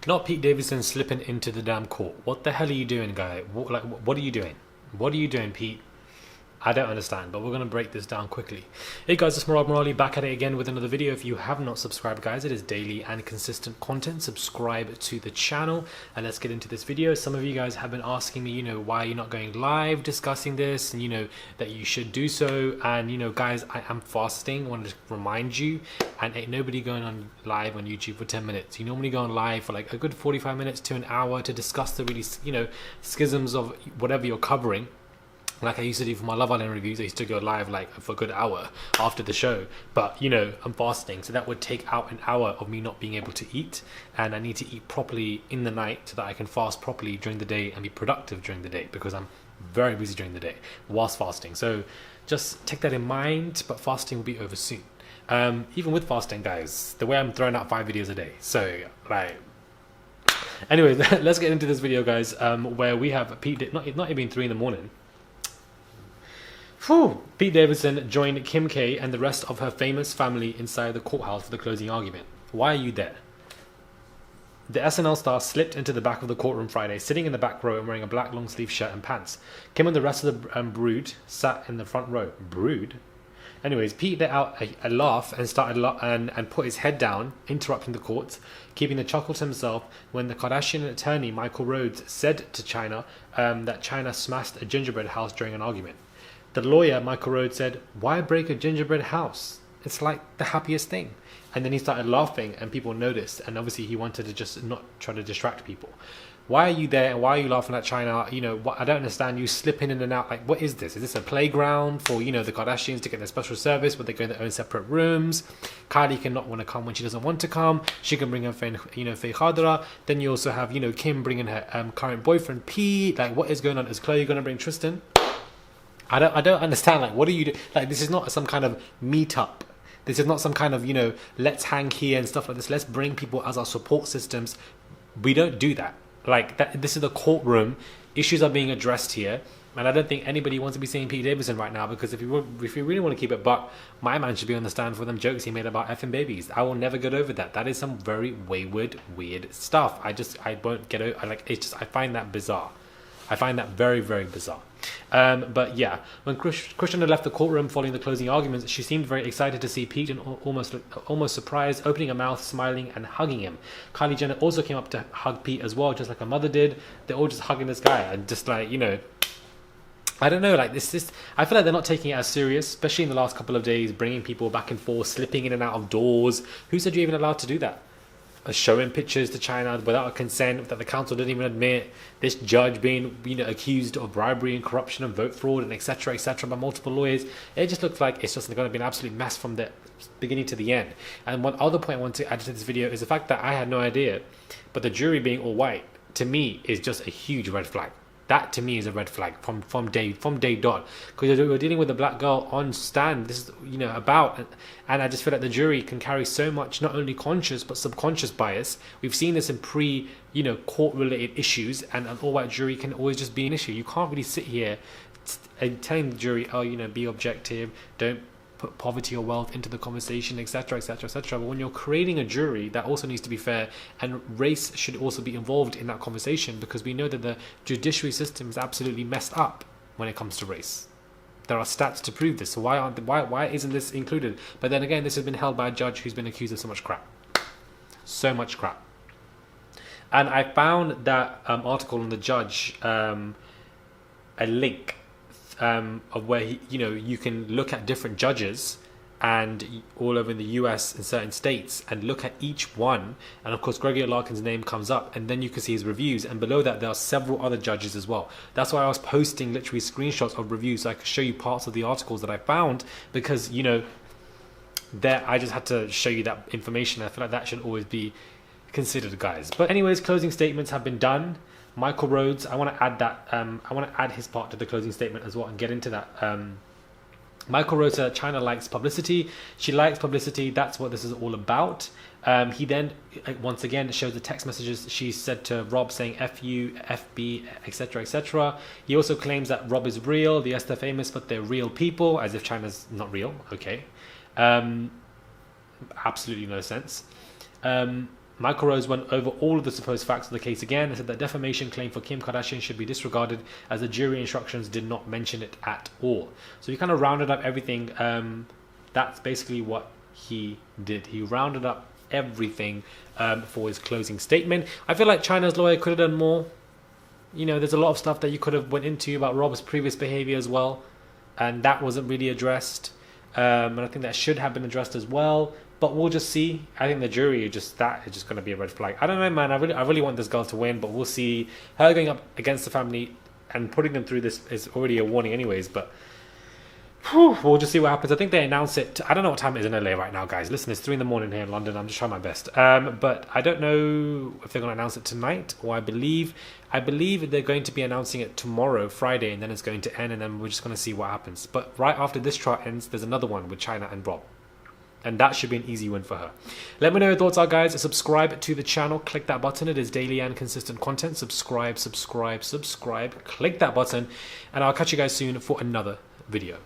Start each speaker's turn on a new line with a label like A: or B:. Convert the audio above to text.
A: Not Pete Davidson slipping into the damn court. What the hell are you doing, guy? What are you doing? What are you doing, Pete? I don't understand, but we're going to break this down quickly. Hey guys, it's Murad Morali back at it again with another video. If you have not subscribed, guys, it is daily and consistent content. Subscribe to the channel and let's get into this video. Some of you guys have been asking me, why you're not going live discussing this, and that you should do so. And guys, I am fasting. I want to remind you, and ain't nobody going on live on YouTube for 10 minutes. You normally go on live for like a good 45 minutes to an hour to discuss the really, schisms of whatever you're covering. Like I used to do for my Love Island reviews, I used to go live like for a good hour after the show. But I'm fasting, so that would take out an hour of me not being able to eat, and I need to eat properly in the night so that I can fast properly during the day and be productive during the day, because I'm very busy during the day whilst fasting. So just take that in mind, but fasting will be over soon. Even with fasting, guys, the way I'm throwing out 5 videos a day. So anyways, let's get into this video, guys, where we have Pete, not even 3 in the morning. Pete Davidson joined Kim K and the rest of her famous family inside the courthouse for the closing argument. Why are you there? The SNL star slipped into the back of the courtroom Friday, sitting in the back row and wearing a black long sleeve shirt and pants. Kim and the rest of the brood sat in the front row. Brood? Anyways, Pete let out a laugh and started and put his head down, interrupting the court, keeping the chuckle to himself when the Kardashian attorney Michael Rhodes said to Chyna that Chyna smashed a gingerbread house during an argument. The lawyer, Michael Rhodes, said, "Why break a gingerbread house? It's like the happiest thing." And then he started laughing and people noticed. And obviously he wanted to just not try to distract people. Why are you there and why are you laughing at Chyna? I don't understand you slipping in and out. Like, what is this? Is this a playground for, the Kardashians to get their special service where they go in their own separate rooms? Kylie cannot want to come when she doesn't want to come. She can bring her friend, Faye Khadra. Then you also have, Kim bringing her current boyfriend, Pete. Like, what is going on? Is Chloe going to bring Tristan? I don't understand. Like, what are you doing? Like, this is not some kind of meetup. This is not some kind of, let's hang here and stuff like this. Let's bring people as our support systems. We don't do that. Like, that. This is the courtroom. Issues are being addressed here. And I don't think anybody wants to be seeing Pete Davidson right now, because if you really want to keep it buck, my man should be on the stand for them jokes he made about effing babies. I will never get over that. That is some very wayward, weird stuff. I won't get over. I find that bizarre. I find that very, very bizarre. But yeah, when Christian had left the courtroom following the closing arguments, she seemed very excited to see Pete and almost surprised, opening her mouth, smiling and hugging him. Kylie Jenner also came up to hug Pete as well, just like her mother did. They're all just hugging this guy and just like, I don't know, like this, I feel like they're not taking it as serious, especially in the last couple of days, bringing people back and forth, slipping in and out of doors. Who said you're even allowed to do that? Showing pictures to Chyna without a consent that the council didn't even admit, this judge being accused of bribery and corruption and vote fraud and etc by multiple lawyers. It just looks like it's just going to be an absolute mess from the beginning to the end. And one other point I want to add to this video is the fact that I had no idea, but the jury being all white to me is just a huge red flag. That to me is a red flag from day dot, because we're dealing with a black girl on stand. This is and I just feel like the jury can carry so much not only conscious but subconscious bias. We've seen this in court related issues, and an all white jury can always just be an issue. You can't really sit here and telling the jury, be objective, don't put poverty or wealth into the conversation, etc. But when you're creating a jury, that also needs to be fair, and race should also be involved in that conversation, because we know that the judiciary system is absolutely messed up when it comes to race. There are stats to prove this. So why isn't this included? But then again, this has been held by a judge who's been accused of so much crap. And I found that article on the judge, a link of where you can look at different judges and all over in the US in certain states and look at each one, and of course Gregory Larkin's name comes up, and then you can see his reviews, and below that there are several other judges as well. That's why I was posting literally screenshots of reviews so I could show you parts of the articles that I found, because there I just had to show you that information. I feel like that should always be considered, guys. But anyways, closing statements have been done. Michael Rhodes, I want to add that. I want to add his part to the closing statement as well and get into that. Michael Rhodes said Chyna likes publicity. She likes publicity. That's what this is all about. He then, once again, shows the text messages she said to Rob saying F you, FB, etc, etc. He also claims that Rob is real. Yes, they're famous, but they're real people, as if Chyna's not real. Okay. Absolutely no sense. Michael Rose went over all of the supposed facts of the case again and said that defamation claim for Kim Kardashian should be disregarded as the jury instructions did not mention it at all. So he kind of rounded up everything. That's basically what he did. He rounded up everything for his closing statement. I feel like Chyna's lawyer could have done more. You know, there's a lot of stuff that you could have went into about Rob's previous behavior as well, and that wasn't really addressed. And I think that should have been addressed as well. But we'll just see. I think the jury is just going to be a red flag. I don't know, man. I really want this girl to win, but we'll see. Her going up against the family and putting them through this is already a warning, anyways. But we'll just see what happens. I think they announce it. I don't know what time it is in LA right now, guys. Listen, it's 3 in the morning here in London. I'm just trying my best. But I don't know if they're going to announce it tonight, or I believe they're going to be announcing it tomorrow, Friday, and then it's going to end, and then we're just going to see what happens. But right after this trial ends, there's another one with Chyna and Rob. And that should be an easy win for her. Let me know your thoughts are, guys. Subscribe to the channel. Click that button. It is daily and consistent content. Subscribe. Click that button. And I'll catch you guys soon for another video.